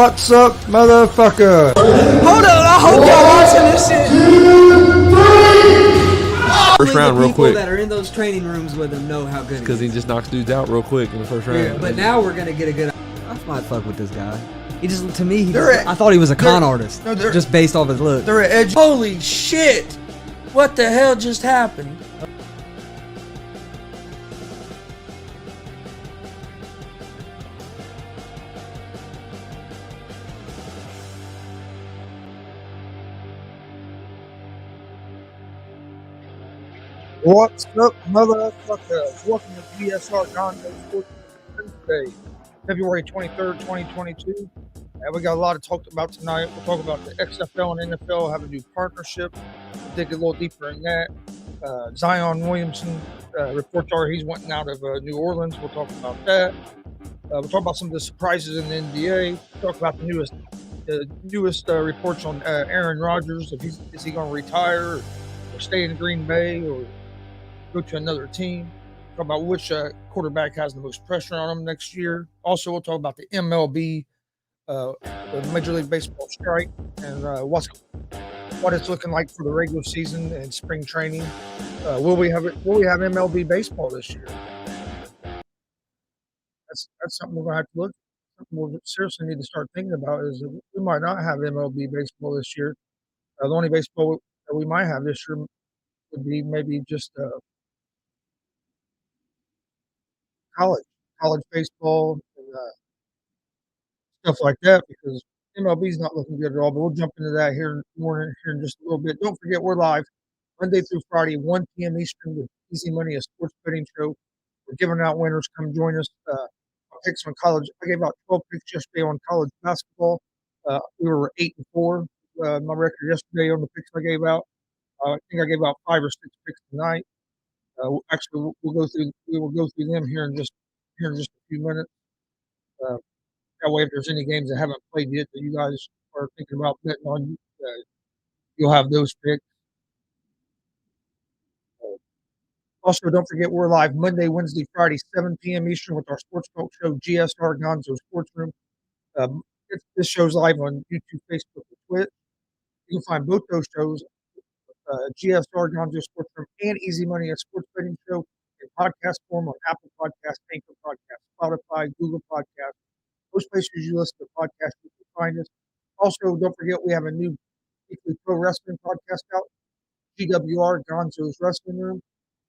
What's up, motherfucker? Hold on, I hope y'all watching this shit. First round, real quick. That are in those training rooms with him know how good. Because he just knocks dudes out real quick in the first round. Yeah, but now we're gonna get a good. I might fuck with this guy. He just, to me, I thought he was a con artist. No, just based off his look. They're edge. Holy shit! What the hell just happened? What's up, motherfuckers? Welcome to G.S.R. Gonzo'S Sports Wednesday, February 23rd, 2022. We got a lot to talk about tonight. We'll talk about the XFL and NFL have a new partnership. We'll dig a little deeper in that. Zion Williamson, reports are he's wanting out of New Orleans. We'll talk about that. We'll talk about some of the surprises in the NBA. We'll talk about the newest reports on Aaron Rodgers. Is he going to retire or stay in Green Bay or go to another team. Talk about which quarterback has the most pressure on him next year. Also, we'll talk about the MLB, the Major League Baseball strike, and what it's looking like for the regular season and spring training. Will we have MLB baseball this year? That's something we're gonna have to look. Something we seriously need to start thinking about is that we might not have MLB baseball this year. The only baseball that we might have this year would be maybe just college baseball and stuff like that, because MLB is not looking good at all. But we'll jump into that here in just a little bit. Don't forget, we're live Monday through Friday, 1 p.m. Eastern, with Easy Money, a sports betting show. We're giving out winners. Come join us. I'll pick some college. I gave out 12 picks yesterday on college basketball. We were 8-4. My record yesterday on the picks I gave out. I think I gave out 5 or 6 picks tonight. Actually, we will go through them here in just a few minutes. That way, if there's any games that haven't played yet that you guys are thinking about betting on, you'll have those picks. Also, don't forget, we're live Monday, Wednesday, Friday, 7 p.m. Eastern with our sports talk show, G.S.R. Gonzo'S Sports Room. This show's live on YouTube, Facebook, and Twitch. You can find both those shows, G.S.R. Gonzo'S Sports Room and Easy Money, a sports betting show, in podcast form on Apple Podcasts, Anchor Podcasts, Spotify, Google Podcasts. Most places you listen to podcasts, you can find us. Also, don't forget, we have a new weekly pro wrestling podcast out, GWR, Gonzo'S Wrestling Room.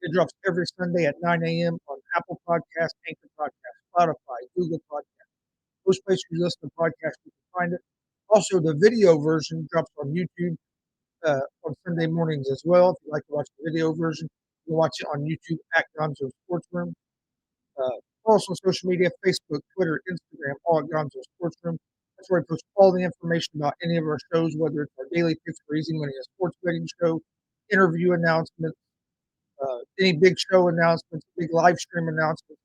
It drops every Sunday at 9 a.m. on Apple Podcasts, Anchor Podcasts, Spotify, Google Podcasts. Most places you listen to podcasts, you can find it. Also, the video version drops on YouTube on Sunday mornings as well. If you'd like to watch the video version, you can watch it on YouTube at Gonzo'S Sports Room. Also, social media, Facebook, Twitter, Instagram, all at Gonzo'S Sports Room. That's where I post all the information about any of our shows, whether it's our daily picks for Easy Money, a sports betting show, interview announcements, any big show announcements, big live stream announcements,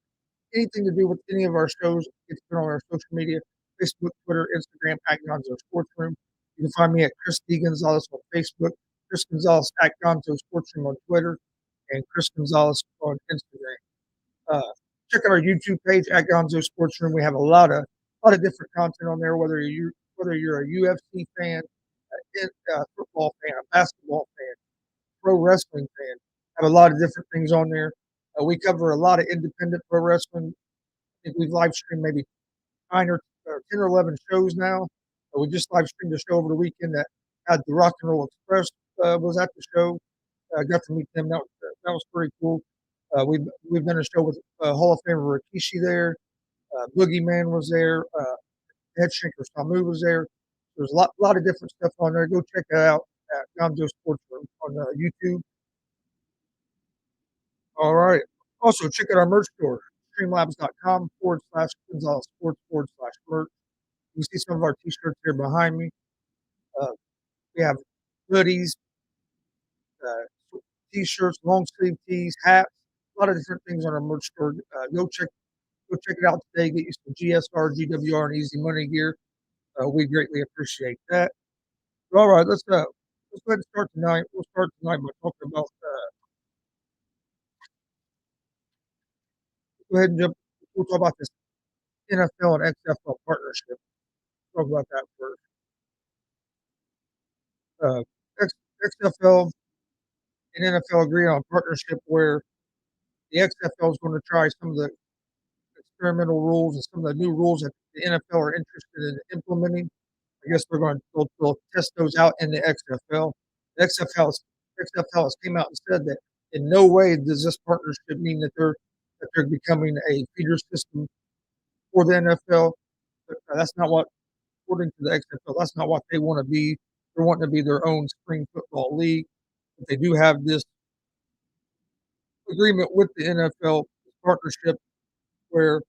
anything to do with any of our shows. It's been on our social media, Facebook, Twitter, Instagram, at Gonzo'S Sports Room. You can find me at Chris D. Gonzalez on Facebook, Chris Gonzalez at Gonzo'S Sports Room on Twitter, and Chris Gonzalez on Instagram. Check out our YouTube page at Gonzo'S Sports Room. We have a lot of different content on there. Whether you're a UFC fan, a football fan, a basketball fan, pro wrestling fan, have a lot of different things on there. We cover a lot of independent pro wrestling. I think we've live streamed maybe 10 or 11 shows now. We just live streamed a show over the weekend that had the Rock and Roll Express was at the show. Got to meet them. That was pretty cool. We've done a show with Hall of Famer Rikishi there. Boogeyman was there. Head Shrinker Samu was there. There's a lot of different stuff on there. Go check it out at Gonzo'S Sports Room on YouTube. All right. Also, check out our merch store, streamlabs.com/Gonzo'S/sports/merch. You can see some of our t-shirts here behind me. We have hoodies, t-shirts, long sleeve tees, hats, a lot of different things on our merch store. Go check it out today. Get you some G.S.R, GWR, and Easy Money gear. We greatly appreciate that. All right, let's go ahead and start tonight. We'll start tonight by talking about. Go ahead and jump. We'll talk about this NFL and XFL partnership. Talk about that first. Uh, XFL and NFL agree on a partnership where the XFL is going to try some of the experimental rules and some of the new rules that the NFL are interested in implementing. I guess they'll test those out in the XFL. The XFL has came out and said that in no way does this partnership mean that they're becoming a feeder system for the NFL. But that's not what, according to the XFL, that's not what they want to be. They're wanting to be their own spring football league. But they do have this agreement with the NFL partnership where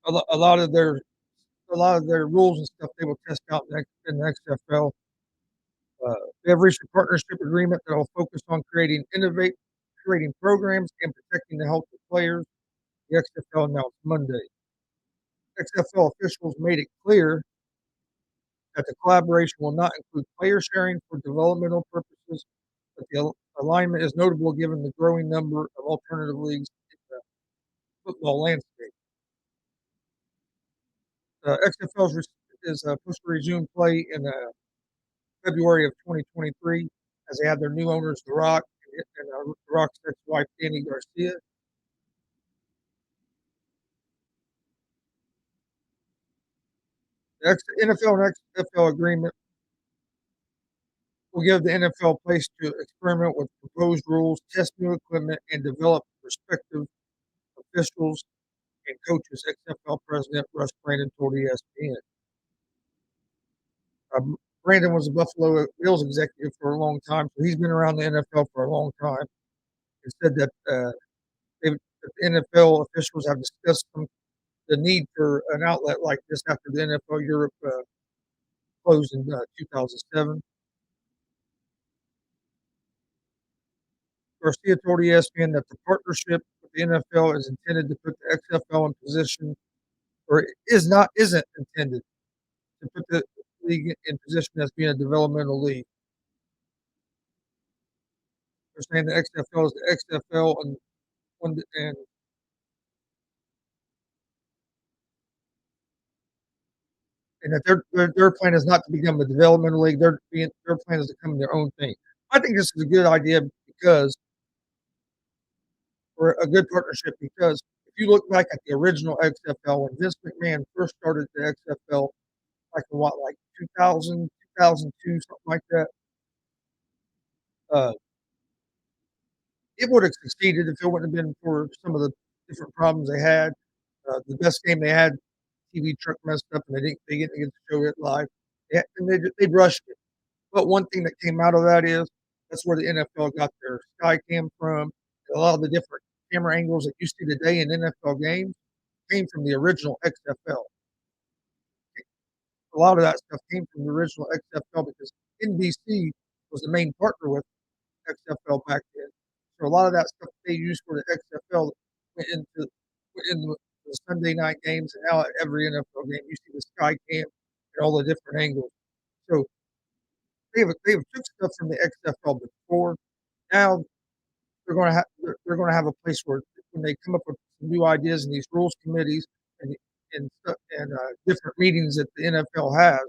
a lot of their rules and stuff they will test out in the XFL. They have reached a partnership agreement that will focus on creating programs and protecting the health of players. The XFL announced Monday. XFL officials made it clear that the collaboration will not include player sharing for developmental purposes, but the alignment is notable given the growing number of alternative leagues in the football landscape. XFL is supposed to resume play in February of 2023 as they have their new owners, The Rock and The Rock's ex-wife, Danny Garcia. The NFL and XFL agreement will give the NFL a place to experiment with proposed rules, test new equipment, and develop prospective officials and coaches, XFL President Russ Brandon told ESPN. Brandon was a Buffalo Bills executive for a long time, so he's been around the NFL for a long time. He said that the NFL officials have discussed the need for an outlet like this after the NFL Europe closed in 2007. Garcia told ESPN that the partnership with the NFL is intended to put the XFL in position, or isn't intended to put the league in position as being a developmental league. They're saying the XFL is the XFL and that their plan is not to become a developmental league. Their plan is to become their own thing. I think this is a good idea for a good partnership because if you look back at the original XFL when Vince McMahon first started the XFL, like in like 2000, 2002, something like that, uh, it would have succeeded if it wouldn't have been for some of the different problems they had. The best game they had, TV truck messed up, and they didn't get to show it live. And they rushed it. But one thing that came out of that is that's where the NFL got their sky cam from. A lot of the different camera angles that you see today in NFL games came from the original XFL. A lot of that stuff came from the original XFL because NBC was the main partner with XFL back then. So a lot of that stuff they used for the XFL went into the Sunday night games, and now at every NFL game you see the sky cam and all the different angles. So they've took stuff from the XFL before. Now they're going to have a place where when they come up with new ideas in these rules committees and different meetings that the NFL has,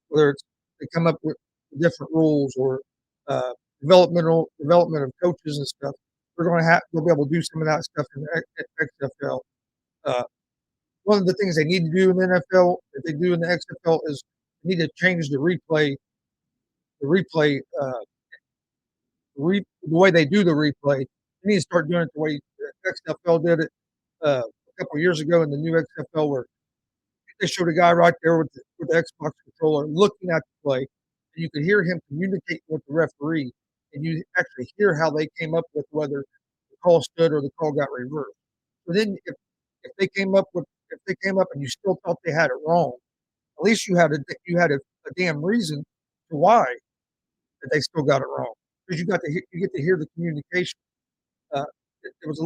whether it's they come up with different rules or uh, development of coaches and stuff, they'll be able to do some of that stuff in the XFL. Uh, One of the things they need to do in the NFL that they do in the XFL is they need to change the way they do the replay. They need to start doing it the way the XFL did it a couple of years ago in the new XFL, where they showed a guy right there with the Xbox controller looking at the play, and you could hear him communicating with the referee, and you actually hear how they came up with whether the call stood or the call got reversed. So then if they came up and you still thought they had it wrong, at least you had a damn reason to why that they still got it wrong, because you get to hear the communication. Uh, it was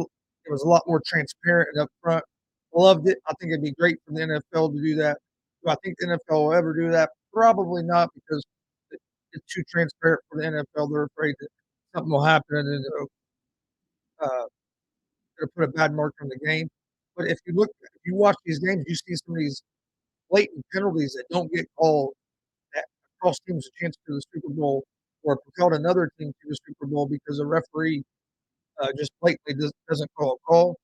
a lot more transparent and upfront. Loved it. I think it'd be great for the NFL to do that. Do I think the NFL will ever do that? Probably not, because it's too transparent for the NFL. They're afraid that something will happen and uh, it'll put a bad mark on the game. But if you watch these games, you see some of these blatant penalties that don't get called that cost teams a chance to the Super Bowl or propelled another team to the Super Bowl because a referee just blatantly doesn't call a call.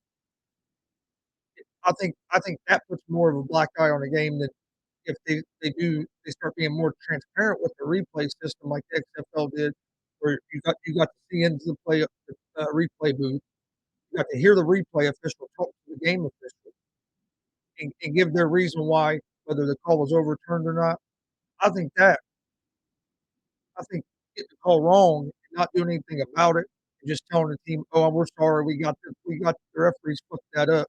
I think that puts more of a black eye on the game than if they start being more transparent with the replay system like the XFL did, where you got to see into the replay booth, you got to hear the replay official talk to the game official and give their reason why, whether the call was overturned or not. I think that I think getting the call wrong and not doing anything about it and just telling the team, "Oh, we're sorry, the referees fucked that up."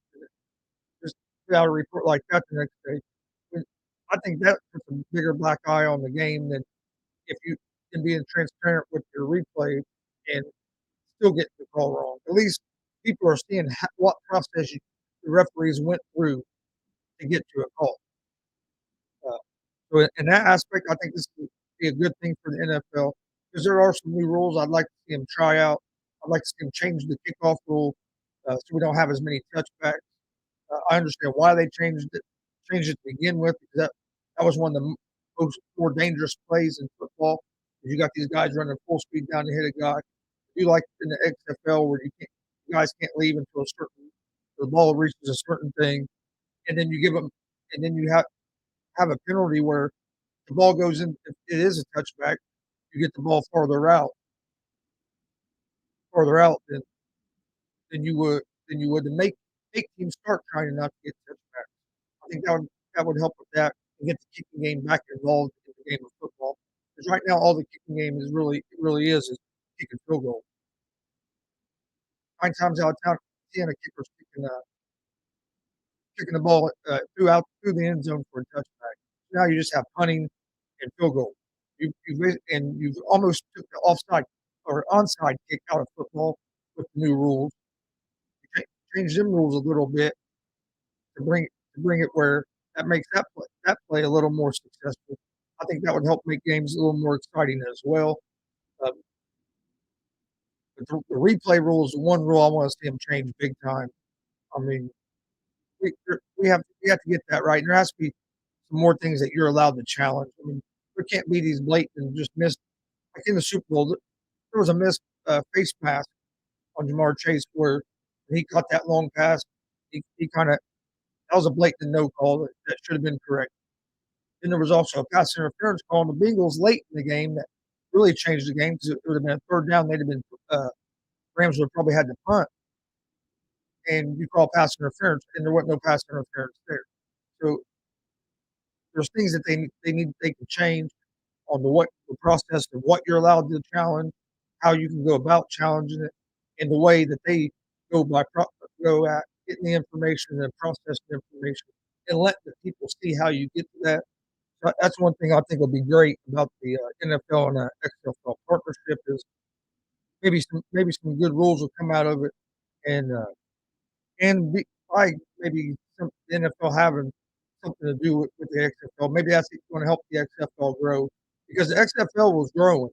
Just put out a report like that the next day. I think that puts a bigger black eye on the game than if you can being transparent with your replay and still get the call wrong. At least people are seeing what process the referees went through to get to a call. Uh, so in that aspect, I think this would be a good thing for the NFL, because there are some new rules I'd like to see them try out. I'd like to see them change the kickoff rule so we don't have as many touchbacks. I understand why they changed it to begin with, because that was one of the more dangerous plays in football. You got these guys running full speed down to hit a guy. You like in the XFL where you guys can't leave until the ball reaches a certain thing, and then you give them, and then you have a penalty where the ball goes in. If it is a touchback, you get the ball farther out than you would to make teams start trying not to get touchbacks. I think that would help with that and get the kicking game back involved in the game of football. Because right now, all the kicking game is kicking field goal. 9 times out of 10, a kicker's kicking the ball through the end zone for a touchback. Now you just have punting and field goal. You've almost took the offside or onside kick out of football with the new rules. You change them rules a little bit to bring it where that makes that play a little more successful. I think that would help make games a little more exciting as well. Um, but the replay rule is the one rule I want to see them change big time. I mean, we have to get that right. And there has to be some more things that you're allowed to challenge. I mean, there can't be these blatant just missed. Like in the Super Bowl, there was a missed face mask on Jamar Chase where he caught that long pass. He kind of that was a blatant no call that should have been correct. Then there was also a pass interference call on the Bengals late in the game that really changed the game, because it would have been a third down. They'd have been Rams would have probably had to punt, and you call pass interference, and there wasn't no pass interference there. So there's things that they can change on the process of what you're allowed to challenge, how you can go about challenging it, and the way that they go at getting the information and processing the information, and let the people see how you get to that. So that's one thing I think will be great about the NFL and XFL partnership is maybe some good rules will come out of it, and maybe the NFL having something to do with the XFL. Maybe that's going to help the XFL grow, because the XFL was growing.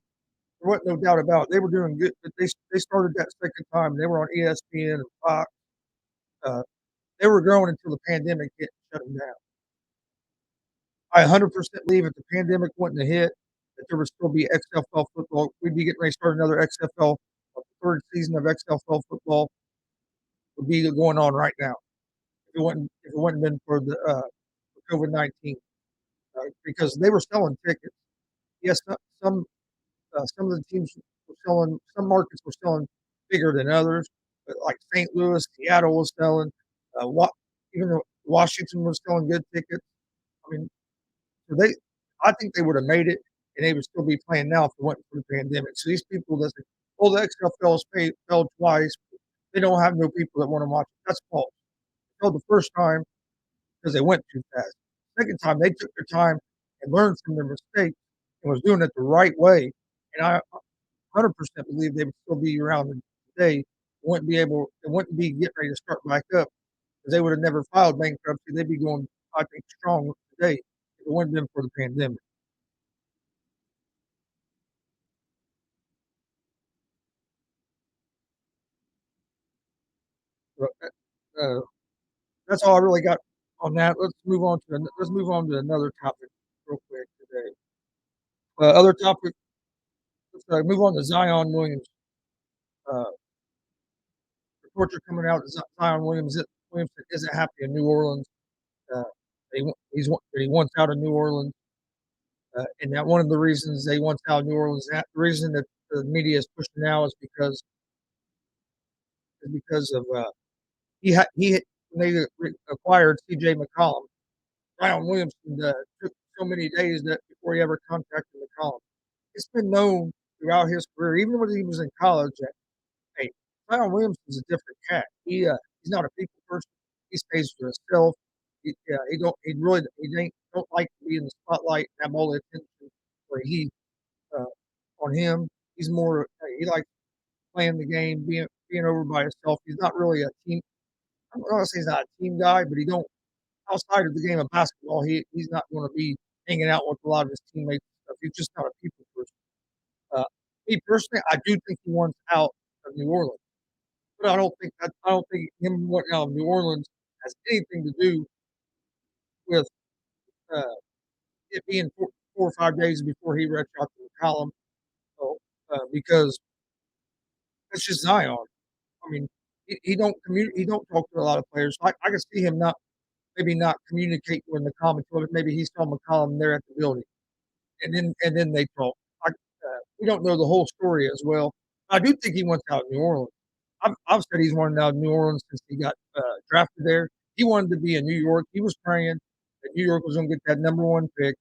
There wasn't no doubt about it. They were doing good, but they started that second time. They were on ESPN and Fox. Uh, they were growing until the pandemic hit and shut them down. I 100% believe if the pandemic wouldn't have hit, that there would still be XFL football. We'd be getting ready to start another XFL, the third season of XFL football would be going on right now. If it wouldn't been for the COVID-19, because they were selling tickets. Yes, some of the teams were selling. Some markets were selling bigger than others, but like St. Louis, Seattle was selling. Even though Washington was selling good tickets. I mean, so I think they would have made it, and they would still be playing now if it wasn't for the pandemic. So these people that say, "Oh, the XFL fell twice," they don't have no people that want to watch it. That's false. tell the first time because they went too fast. Second time, they took their time and learned from their mistakes and was doing it the right way. And I 100% believe they would still be around today. They wouldn't be getting ready to start back up because they would have never filed bankruptcy. They'd be going, I think, strong today if it wouldn't have been for the pandemic. But, that's all I really got on that. Let's move on to another topic real quick today. Other topic. Let's move on to Zion Williams. Uh, Reports are coming out that Zion Williamson isn't happy in New Orleans. Uh, he wants out of New Orleans, and that one of the reasons they want out of New Orleans, the reason that the media is pushing now is because of he when they acquired C.J. McCollum. Zion Williamson took so many days that before he ever contacted McCollum. It's been known throughout his career, even when he was in college, that hey, Zion Williamson's a different cat. He's not a people person. He stays to himself. He don't like to be in the spotlight and have all the attention where uh, on him. He's more he likes playing the game, being over by himself. He's not really a team. I'm not gonna say he's not a team guy, but he don't outside of the game of basketball. He's not going to be hanging out with a lot of his teammates. He's just not a people person. Uh, Me personally, I do think he wants out of New Orleans, but I don't think him wanting out of New Orleans has anything to do with uh, it being 4 or 5 days before he reached out to the column. So, because it's just Zion. I mean, he don't talk to a lot of players. I can see him not communicate with the column until maybe he saw McCollum there at the building, and then they talk. We don't know the whole story as well. I do think he wants out of New Orleans. I've said he's wanted out of New Orleans since he got drafted there. He wanted to be in New York. He was praying that New York was going to get that number one pick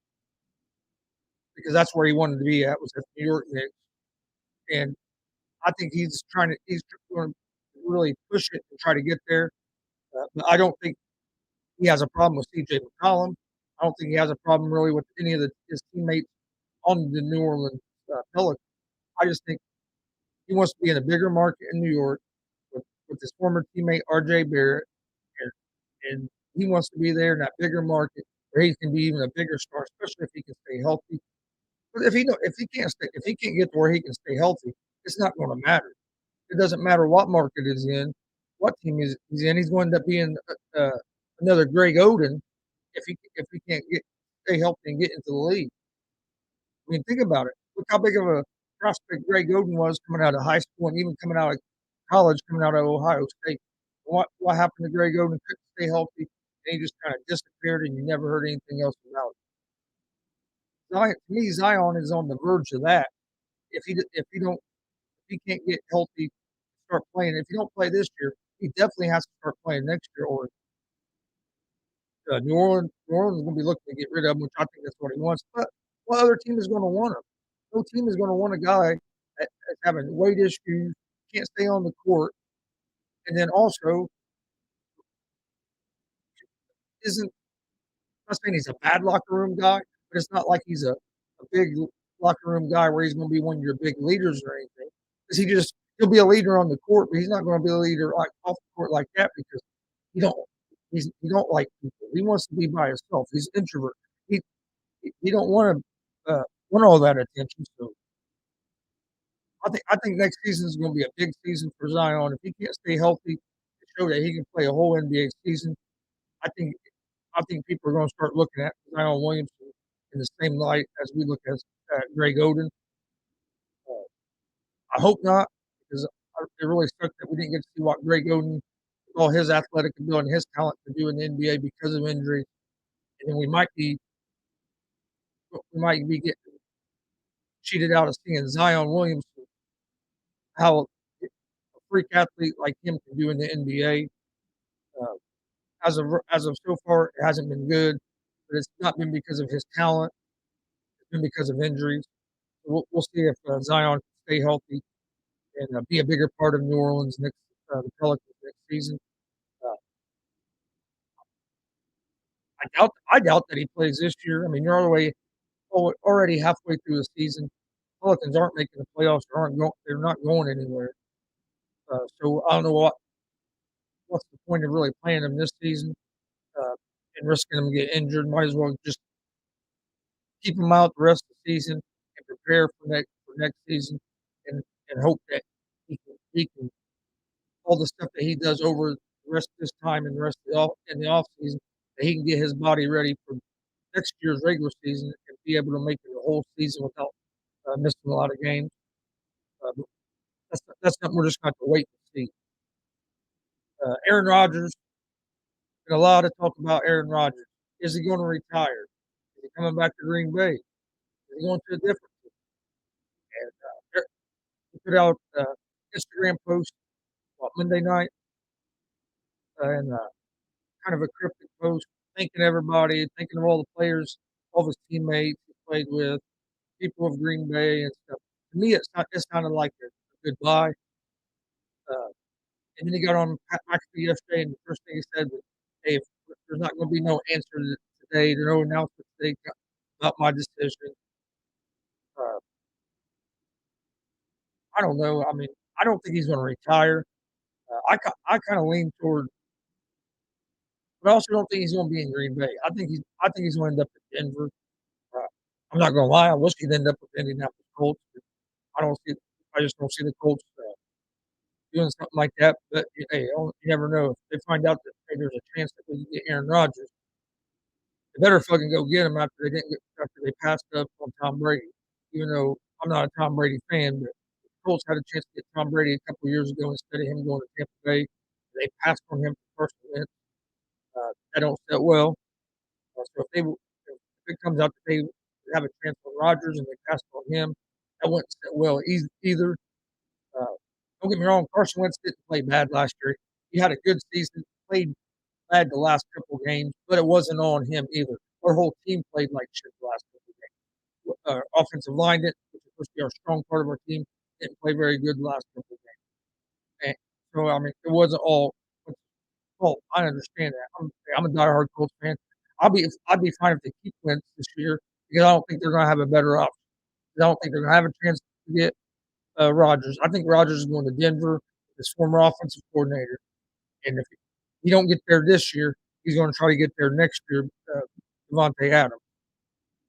because that's where he wanted to be at was at New York Knicks. And I think he's going to really push it and try to get there. But I don't think he has a problem with C.J. McCollum. I don't think he has a problem really with any of his teammates on the New Orleans Pelicans. I just think he wants to be in a bigger market in New York with his former teammate R.J. Barrett, and, and he wants to be there in that bigger market where he can be even a bigger star, especially if he can stay healthy. But if he can't get to where he can stay healthy, it's not going to matter. It doesn't matter what market he's in, what team he's in. He's going to end up being another Greg Oden if he can't stay healthy and get into the league. I mean, think about it. Look how big of a prospect Greg Oden was coming out of high school and even coming out of college, coming out of Ohio State. What happened to Greg Oden? Couldn't stay healthy, and he just kind of disappeared, and you never heard anything else about it. To me, Zion is on the verge of that. If he can't get healthy, start playing. If he don't play this year, he definitely has to start playing next year, or New Orleans is going to be looking to get rid of him, which I think that's what he wants. But what other team is going to want him? No team is going to want a guy that's having weight issues, can't stay on the court, and then also isn't. I'm not saying he's a bad locker room guy, but it's not like he's a big locker room guy where he's going to be one of your big leaders or anything. Because he'll be a leader on the court, but he's not going to be a leader like off the court like that because he don't he don't like people. He wants to be by himself. He's an introvert. He he don't want all that attention. So I think next season is going to be a big season for Zion. If he can't stay healthy, to show that he can play a whole NBA season, I think I think people are going to start looking at Zion Williamson in the same light as we look at Greg Oden. Uh, I hope not, because it really sucked that we didn't get to see what Greg Oden, with all his athletic ability and his talent, to do in the NBA because of injury. And then we might be getting cheated out of seeing Zion Williamson, how a freak athlete like him can do in the NBA. Uh, as of so far, it hasn't been good, but it's not been because of his talent. It's been because of injuries. So we'll see if Zion can stay healthy and be a bigger part of New Orleans the Pelicans next season. Uh, I doubt that he plays this year. I mean, you're already halfway through the season. Pelicans aren't making the playoffs. They're not going anywhere. So I don't know what's the point of really playing him this season uh, and risking him to get injured. Might as well just keep him out the rest of the season and prepare for next season, and hope that he can all the stuff that he does over the rest of this time and the rest of in the off season, that he can get his body ready for next year's regular season and be able to make it a whole season without missing a lot of games. But that's something we're just going to have to wait and see. Aaron Rodgers, and a lot of talk about Aaron Rodgers. Is he going to retire? Is he coming back to Green Bay? Is he going to a different team? And he put out Instagram post Monday night, and kind of a cryptic post, thanking everybody, thanking of all the players, all his teammates he played with, people of Green Bay and stuff. To me, it sounded like a goodbye. Uh, and then he got on Pat McAfee yesterday, and the first thing he said was, "Hey, if there's not going to be no answer today, there's no announcement today about my decision." Uh, I don't know. I mean, I don't think he's going to retire. I kind of lean toward, but I also don't think he's going to be in Green Bay. I think he's going to end up in Denver. Uh, I'm not going to lie. I wish he'd end up with Indianapolis Colts. I don't see. I just don't see the Colts doing something like that. But hey, you never know. If they find out that hey, there's a chance that we can get Aaron Rodgers, they better fucking go get him after they passed up on Tom Brady. Even though I'm not a Tom Brady fan, but the Colts had a chance to get Tom Brady a couple of years ago instead of him going to Tampa Bay. They passed on him for Carson Wentz. That don't sit well. So if it comes out that they have a chance on Rodgers and they passed on him, that wouldn't sit well either. Uh, don't get me wrong, Carson Wentz didn't play bad last year. He had a good season, played bad the last couple games, but it wasn't on him either. Our whole team played like shit the last couple games. Offensive line didn't, which is supposed to be our strong part of our team, didn't play very good the last couple games. And so I mean, it wasn't all fault. I understand that. I'm a diehard Colts fan. I'd be fine if they keep Wentz this year because I don't think they're going to have a better option. I don't think they're going to have a chance to get Rodgers. I think Rodgers is going to Denver, his former offensive coordinator, and if he don't get there this year, he's going to try to get there next year. Devontae Adams.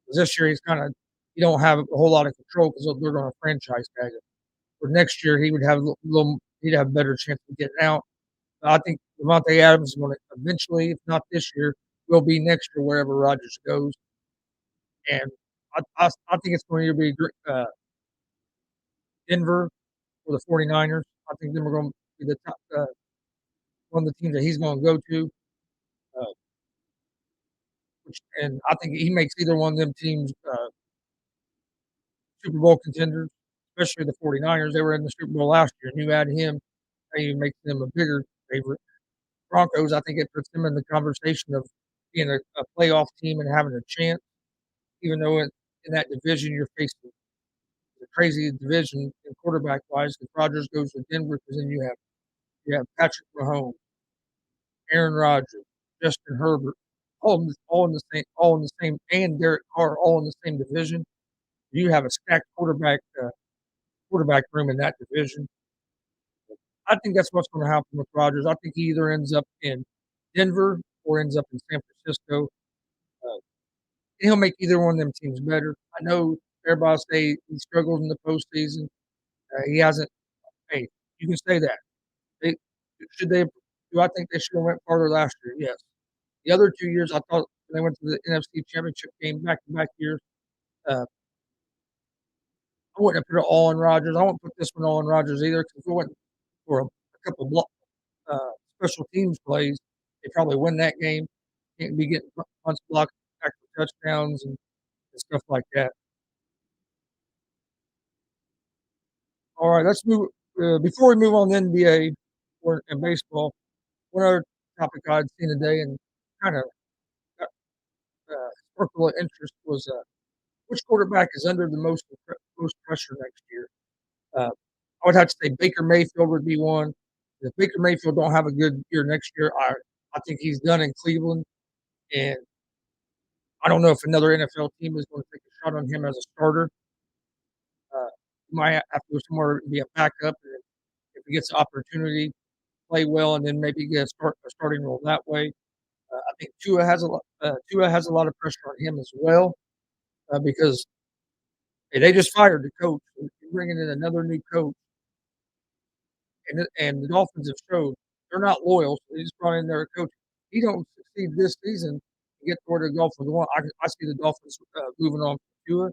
Because this year he don't have a whole lot of control because they're going to franchise tag him. For next year, he'd have a better chance of getting out. I think Devontae Adams is going to eventually, if not this year, will be next year wherever Rodgers goes. And I think it's going to be Denver for the 49ers. I think then we're going to be the top one of the teams that he's going to go to. Uh, and I think he makes either one of them teams Super Bowl contenders, especially the 49ers. They were in the Super Bowl last year, and you add him, that even makes them a bigger favorite. Broncos, I think it puts them in the conversation of being a playoff team and having a chance, even though in that division you're facing a crazy division in quarterback wise. If Rodgers goes to Denver, because then you have Patrick Mahomes, Aaron Rodgers, Justin Herbert, all in the same, and Derek Carr, all in the same division. You have a stacked quarterback room in that division. I think that's what's going to happen with Rodgers. I think he either ends up in Denver or ends up in San Francisco. Uh, he'll make either one of them teams better. I know everybody say he struggles in the postseason. He hasn't. Hey, you can say that. They should they. Do I think they should have went farther last year? Yes. The other 2 years, I thought when they went to the NFC Championship game back to back years, uh, I wouldn't have put it all on Rodgers. I wouldn't put this one all on Rodgers either because if we went for a couple special teams plays, they probably win that game. Can't be getting punts blocked back for touchdowns and stuff like that. All right, let's move. Before we move on to NBA and baseball, one other topic I'd seen today and kind of sparked a little interest was which quarterback is under the most pressure next year. Uh, I would have to say Baker Mayfield would be one. If Baker Mayfield don't have a good year next year, I think he's done in Cleveland. And I don't know if another NFL team is gonna take a shot on him as a starter. He might have to go somewhere and be a backup, and if he gets the opportunity, play well, and then maybe get a starting role that way. I think Tua has a lot of pressure on him as well, because hey, they just fired the coach. You're bringing in another new coach, and the Dolphins have showed they're not loyal. So they just brought in their coach. He don't succeed this season to get to where the Dolphins want. I see the Dolphins moving on to Tua.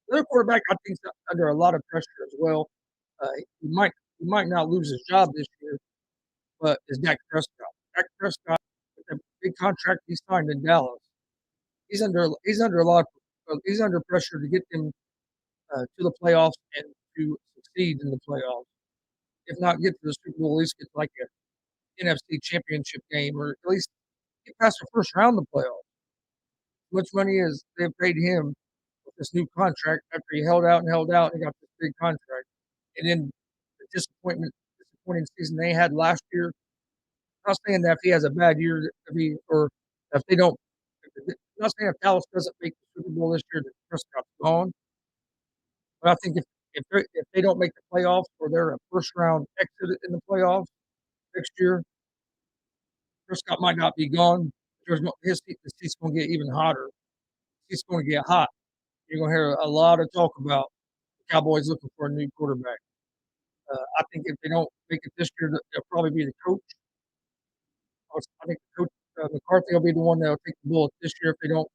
The other quarterback I think is under a lot of pressure as well. Uh, he might he might not lose his job this year, but is Dak Prescott. Dak Prescott, with the big contract he signed in Dallas, he's under a lot he's under pressure to get them to the playoffs and to succeed in the playoffs. If not get to the Super Bowl, at least get like a NFC Championship game, or at least get past the first round of the playoffs. How much money is they paid him with this new contract after he held out and got this big contract, and then the disappointing season they had last year. I'm not saying that if he has a bad year, or if they don't. I'm not saying if Dallas doesn't make the Super Bowl this year, that Prescott's gone. But I think if they don't make the playoffs, or they're a first round exit in the playoffs next year, Prescott might not be gone. The seat's going to get even hotter. The seat's going to get hot. You're going to hear a lot of talk about the Cowboys looking for a new quarterback. I think if they don't make it this year, they'll probably be the coach. I think Coach McCarthy will be the one that'll take the bullet this year if they don't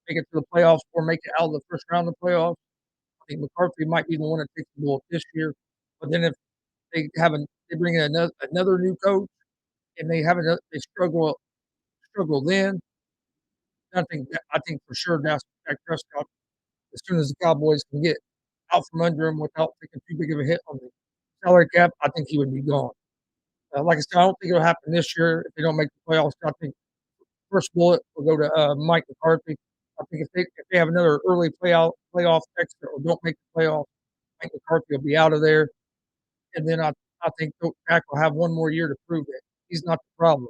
make it to the playoffs or make it out of the first round of the playoffs. I think McCarthy might be the one that takes the bullet this year. But then if they bring in another new coach and they struggle then, I think for sure Dak Prescott, as soon as the Cowboys can get out from under him without taking too big of a hit on the salary cap, I think he would be gone. Like I said, I don't think it'll happen this year if they don't make the playoffs. I think first bullet will go to Mike McCarthy. I think if they have another early playoff exit or don't make the playoffs, Mike McCarthy will be out of there. And then I think Coach Dak will have one more year to prove it. He's not the problem.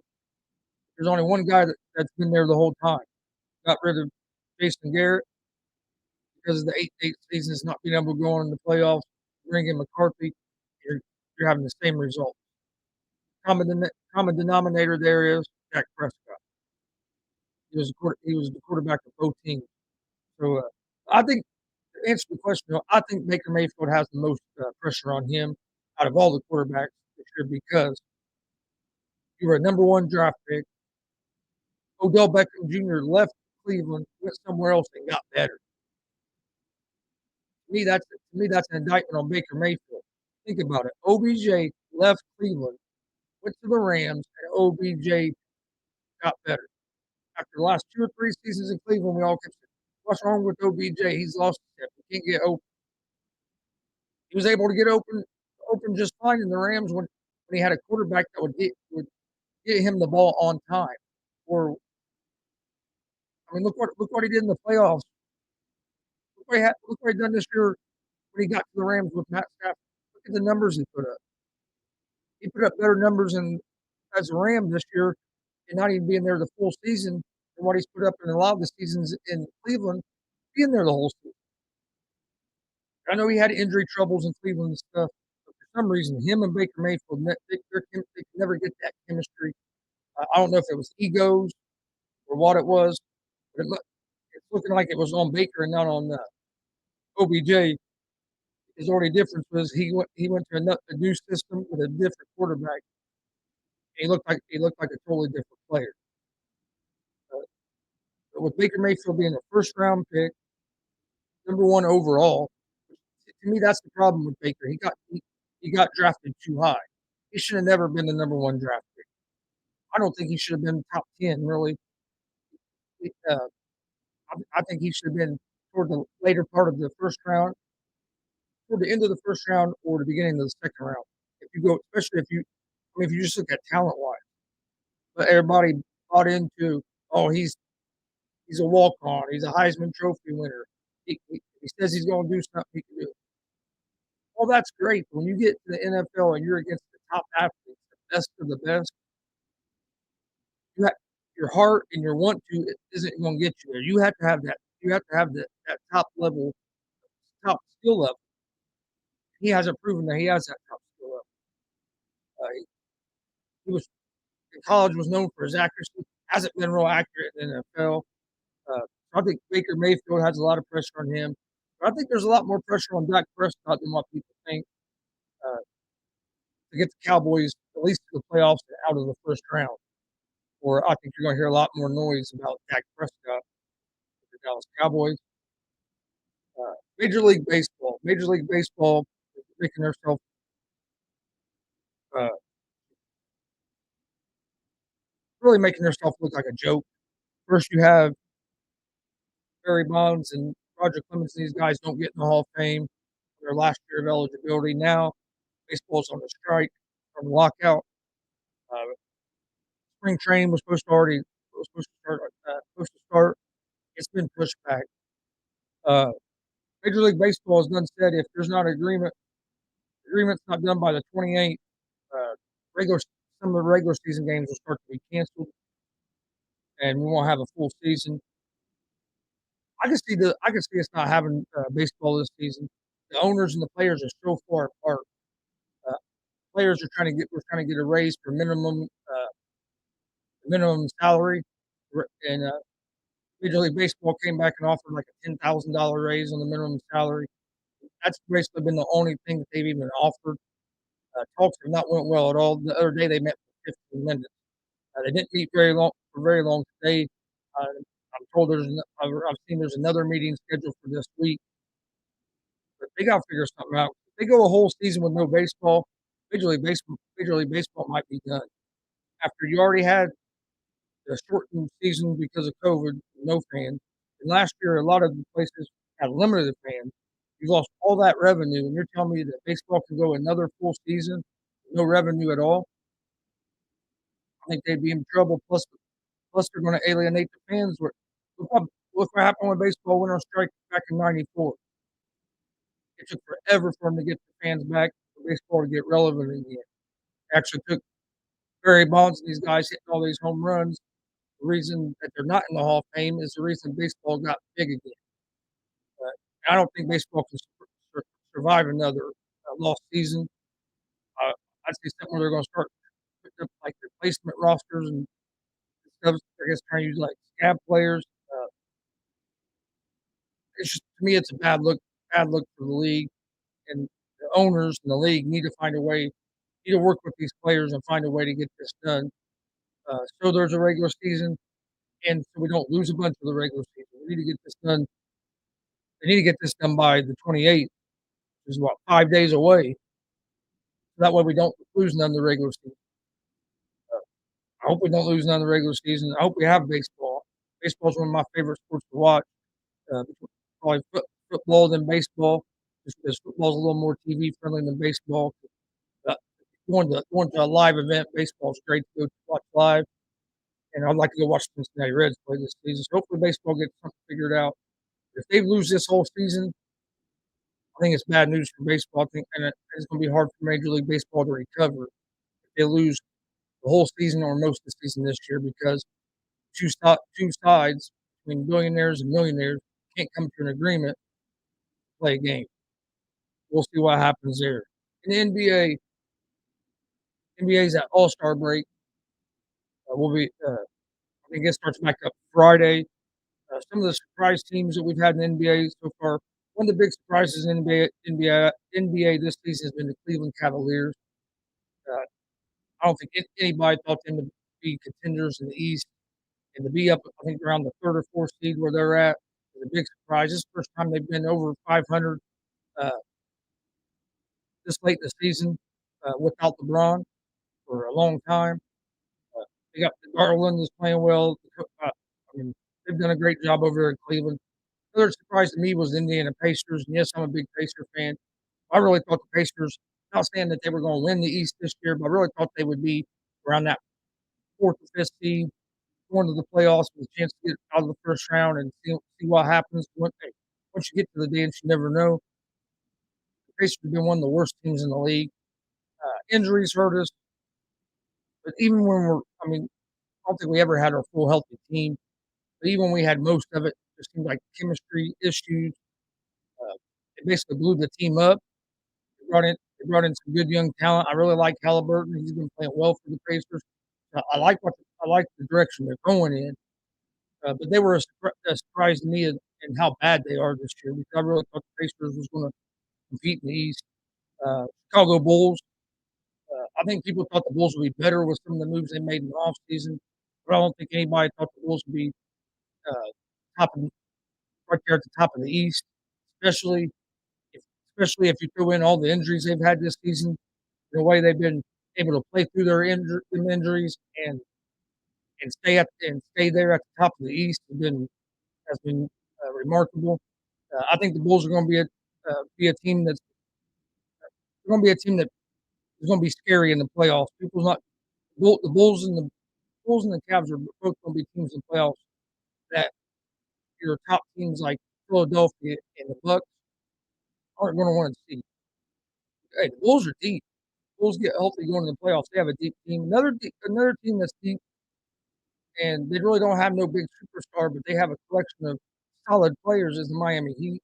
There's only one guy that's been there the whole time. Got rid of Jason Garrett because of the 8-8 seasons not being able to go on in the playoffs. Bring in McCarthy, you're having the same result. Common denominator there is Dak Prescott. He was the quarterback of both teams. So I think to answer the question, I think Baker Mayfield has the most pressure on him out of all the quarterbacks this year because you were a number one draft pick. Odell Beckham Jr. left Cleveland, went somewhere else, and got better. To me, that's an indictment on Baker Mayfield. Think about it. OBJ left Cleveland, went to the Rams, and OBJ got better. After the last 2 or 3 seasons in Cleveland, we all kept saying, "What's wrong with OBJ? He's lost his step. He can't get open." He was able to get open just fine in the Rams when he had a quarterback that would get him the ball on time. Or I mean, look what he did in the playoffs. Look what he done this year when he got to the Rams with Matt Stafford. Look at the numbers he put up. He put up better numbers as a Ram this year, and not even being there the full season than what he's put up in a lot of the seasons in Cleveland, being there the whole season. I know he had injury troubles in Cleveland and stuff, but for some reason, him and Baker Mayfield, they could never get that chemistry. I don't know if it was egos or what it was, but it's looking like it was on Baker and not on OBJ. His only difference was he went to a new system with a different quarterback. He looked like a totally different player. But with Baker Mayfield being a first round pick, number one overall, to me that's the problem with Baker. He got drafted too high. He should have never been the number one draft pick. I don't think he should have been top 10 really. Uh, I think he should have been toward the later part of the first round, toward the end of the first round, or the beginning of the second round. If you go, especially if you just look at talent wise, but everybody bought into, oh, he's a walk on, he's a Heisman Trophy winner. He says he's going to do something, he can do it. Well, that's great. When you get to the NFL and you're against the top athletes, the best of the best, you have, your heart and your want to isn't going to get you there. You have to have that. You have to have that top level, top skill level. He hasn't proven that he has that top skill level. He was in college was known for his accuracy. Hasn't been real accurate in the NFL. I think Baker Mayfield has a lot of pressure on him. But I think there's a lot more pressure on Dak Prescott than what people think to get the Cowboys at least to the playoffs and out of the first round. Or I think you're going to hear a lot more noise about Dak Prescott with the Dallas Cowboys. Major League Baseball. Major League Baseball is making themselves uh, really making themselves look like a joke. First, you have Barry Bonds and Roger Clemens. These guys don't get in the Hall of Fame their last year of eligibility. Now, baseball's on the strike from lockout. Uh, Spring training was supposed to start. It's been pushed back. Uh, Major League Baseball has done said if there's not agreement's not done by the 28th, uh, regular some of the regular season games will start to be canceled, and we won't have a full season. I can see us not having baseball this season. The owners and the players are so far apart. Uh, Players are we're trying to get a raise for minimum salary, and Major League Baseball came back and offered like a $10,000 raise on the minimum salary. That's basically been the only thing that they've even offered. Talks have not went well at all. The other day they met for 15 minutes. They didn't meet very long today. I'm told I've seen there's another meeting scheduled for this week, but they got to figure something out. If they go a whole season with no baseball, Major League Baseball might be done. After you already had a shortened season because of COVID, no fans, and last year a lot of the places had limited fans. You lost all that revenue, and you're telling me that baseball can go another full season, no revenue at all? I think they'd be in trouble. Plus they're going to alienate the fans. Look what happened when baseball went on strike back in '94. It took forever for them to get the fans back, for baseball to get relevant again. It actually took Barry Bonds and these guys hitting all these home runs. The reason that they're not in the Hall of Fame is the reason baseball got big again. I don't think baseball can survive another lost season. Uh, I'd say something where they're going to start putting up like replacement rosters and stuff. I guess trying to use like scab players. It's just to me, it's a bad look for the league, and the owners and the league need to find a way, need to work with these players and find a way to get this done. So there's a regular season, and so we don't lose a bunch of the regular season. We need to get this done. They need to get this done by the 28th, which is about 5 days away. So that way we don't lose none of the regular season. I hope we don't lose none of the regular season. I hope we have baseball. Baseball is one of my favorite sports to watch. Uh, Probably football than baseball, just because football's a little more TV friendly than baseball. Uh, going to a live event, baseball is great to go watch live, and I'd like to go watch the Cincinnati Reds play this season. So hopefully, baseball gets something figured out. If they lose this whole season, I think it's bad news for baseball. I think, and it's going to be hard for Major League Baseball to recover if they lose the whole season or most of the season this year, because two sides between billionaires and millionaires can't come to an agreement to play a game. We'll see what happens there. In the NBA's at All-Star break. I think it starts back up Friday. Some of the surprise teams that we've had in the NBA so far. One of the big surprises in NBA this season has been the Cleveland Cavaliers. Uh, I don't think anybody thought them to be contenders in the East, and to be up, I think, around the third or fourth seed where they're at is a big surprise. This is the first time they've been over 500 uh, this late in the season without LeBron for a long time. They got Garland is playing well. I mean, they've done a great job over there in Cleveland. Another surprise to me was the Indiana Pacers. And yes, I'm a big Pacer fan. I really thought the Pacers, not saying that they were going to win the East this year, but I really thought they would be around that fourth or fifth seed, going to the playoffs with a chance to get out of the first round and see what happens. Once you get to the dance, you never know. The Pacers have been one of the worst teams in the league. Injuries hurt us, but even when I mean, don't think we ever had our full healthy team. But even when we had most of it, it seemed like chemistry issues. It basically blew the team up. They brought in some good young talent. I really like Halliburton. He's been playing well for the Pacers. I like the direction they're going in. But they were a surprise to me in how bad they are this year, because I really thought the Pacers was going to compete in the East. Chicago Bulls. I think people thought the Bulls would be better with some of the moves they made in the offseason, but I don't think anybody thought the Bulls would be uh, top of, right there at the top of the East, especially if, especially if you throw in all the injuries they've had this season, the way they've been able to play through them injuries and stay there at the top of the East has been remarkable. I think the Bulls are going to be a team that's going to be a team that is going to be scary in the playoffs. People's not the Bulls and the Cavs are both going to be teams in the playoffs that your top teams like Philadelphia and the Bucks aren't going to want to see. Hey, the Bulls are deep. Bulls get healthy going to the playoffs. They have a deep team. Another team that's deep, and they really don't have no big superstar, but they have a collection of solid players. Is the Miami Heat.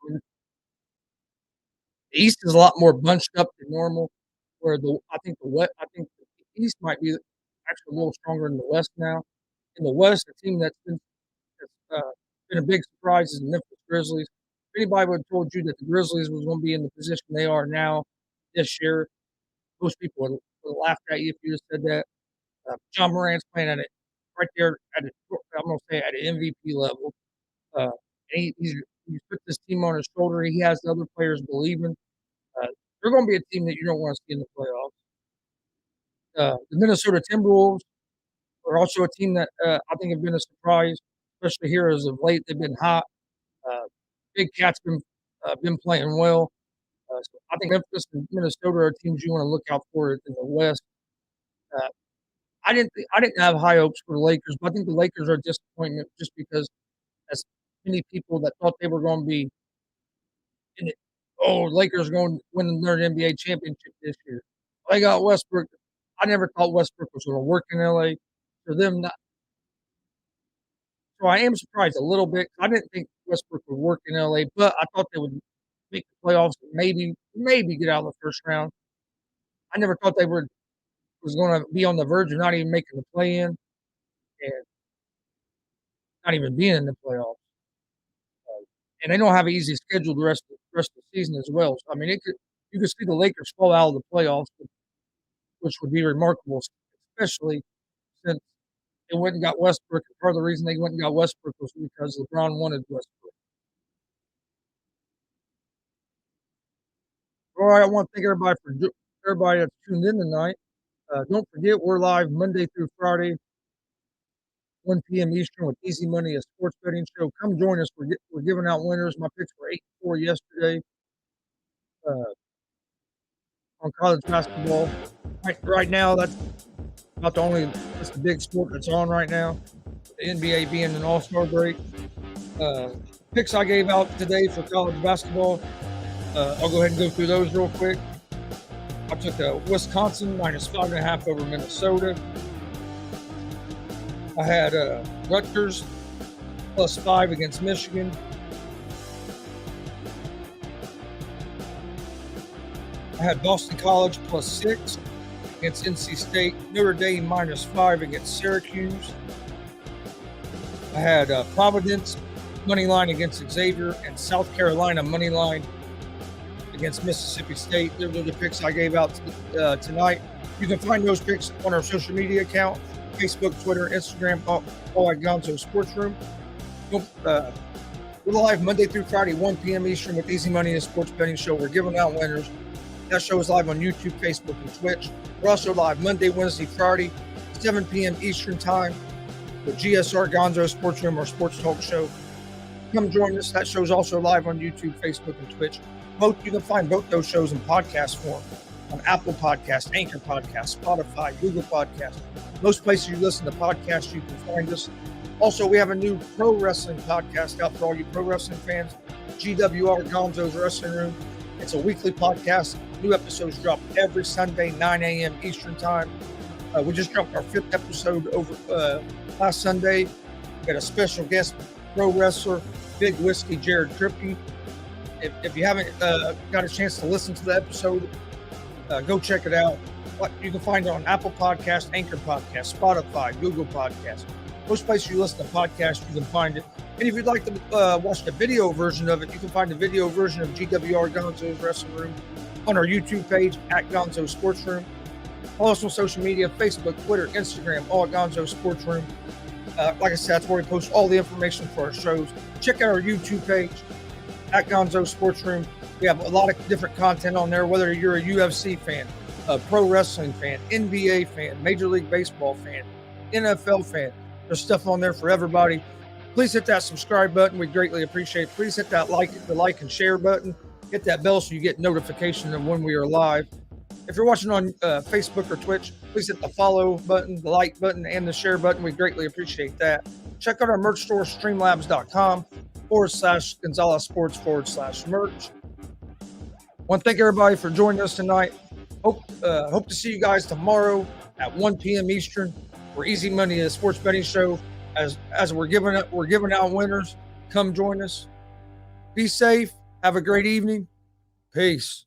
And the East is a lot more bunched up than normal. Where I think the East might be actually a little stronger than the West now. In the West, the team that's been a big surprise is the Memphis Grizzlies. If anybody would have told you that the Grizzlies was going to be in the position they are now this year, most people would have laughed at you if you just said that. John Morant's playing at it right there I'm going to say at an MVP level. Uh, he's put this team on his shoulder. He has the other players believing. Uh, they're going to be a team that you don't want to see in the playoffs. The Minnesota Timberwolves are also a team that I think have been a surprise, especially here as of late. They've been hot. Uh, Big Cat's been playing well. So I think Memphis and Minnesota are teams you want to look out for in the West. Uh, I didn't have high hopes for the Lakers, but I think the Lakers are a disappointment just because as many people that thought they were going to be in it. Oh, Lakers are going to win their NBA championship this year. They got Westbrook. I never thought Westbrook was going to work in LA. For them not, so I am surprised a little bit. I didn't think Westbrook would work in LA, but I thought they would make the playoffs and maybe get out of the first round. I never thought they was going to be on the verge of not even making the play in and not even being in the playoffs. And they don't have an easy schedule the rest of the season as well. So, I mean, you could see the Lakers fall out of the playoffs, which would be remarkable, especially since they went and got Westbrook. And part of the reason they went and got Westbrook was because LeBron wanted Westbrook. All right, I want to thank everybody that's tuned in tonight. Don't forget, we're live Monday through Friday, 1 p.m. Eastern with Easy Money, a sports betting show. Come join us. We're giving out winners. My picks were 8-4 yesterday on college basketball. Right now, that's about that's the big sport that's on right now. The NBA being an all-star break. Picks I gave out today for college basketball. I'll go ahead and go through those real quick. I took Wisconsin -5.5 over Minnesota. I had Rutgers +5 against Michigan. I had Boston College +6 against NC State. Notre Dame -5 against Syracuse. I had Providence money line against Xavier and South Carolina money line against Mississippi State. Those are the picks I gave out tonight. You can find those picks on our social media account, Facebook, Twitter, Instagram, all at Gonzo'S Sports Room. We're live Monday through Friday, 1 p.m. Eastern with Easy Money, a sports betting show. We're giving out winners. That show is live on YouTube, Facebook, and Twitch. We're also live Monday, Wednesday, Friday, 7 p.m. Eastern Time with G.S.R. Gonzo'S Sports Room, our sports talk show. Come join us. That show is also live on YouTube, Facebook, and Twitch. You can find both those shows in podcast form on Apple Podcasts, Anchor Podcasts, Spotify, Google Podcasts. Most places you listen to podcasts, you can find us. Also, we have a new pro wrestling podcast out for all you pro wrestling fans, GWR, Gonzo'S Wrestling Room. It's a weekly podcast. New episodes drop every Sunday, 9 a.m. Eastern Time. We just dropped our 5th episode over last Sunday. We got a special guest pro wrestler, Big Whiskey Jared Trippy. If you haven't got a chance to listen to the episode, go check it out. You can find it on Apple Podcasts, Anchor Podcasts, Spotify, Google Podcasts. Most places you listen to podcasts, you can find it. And if you'd like to watch the video version of it, you can find the video version of GWR Gonzo's Wrestling Room on our YouTube page at Gonzo's Sports Room. Follow us on social media, Facebook, Twitter, Instagram, all at Gonzo's Sports Room. Like I said, that's where we post all the information for our shows. Check out our YouTube page at Gonzo's Sports Room. We have a lot of different content on there, whether you're a UFC fan, a pro wrestling fan, NBA fan, Major League Baseball fan, NFL fan. There's stuff on there for everybody. Please hit that subscribe button. We greatly appreciate it. Please hit that like and share button. Hit that bell so you get notification of when we are live. If you're watching on Facebook or Twitch, please hit the follow button, the like button, and the share button. We greatly appreciate that. Check out our merch store, streamlabs.com/Gonzalez Sports/merch. I want to thank everybody for joining us tonight. Hope to see you guys tomorrow at 1 p.m. Eastern for Easy Money, a sports betting show. As we're giving out winners, come join us. Be safe. Have a great evening. Peace.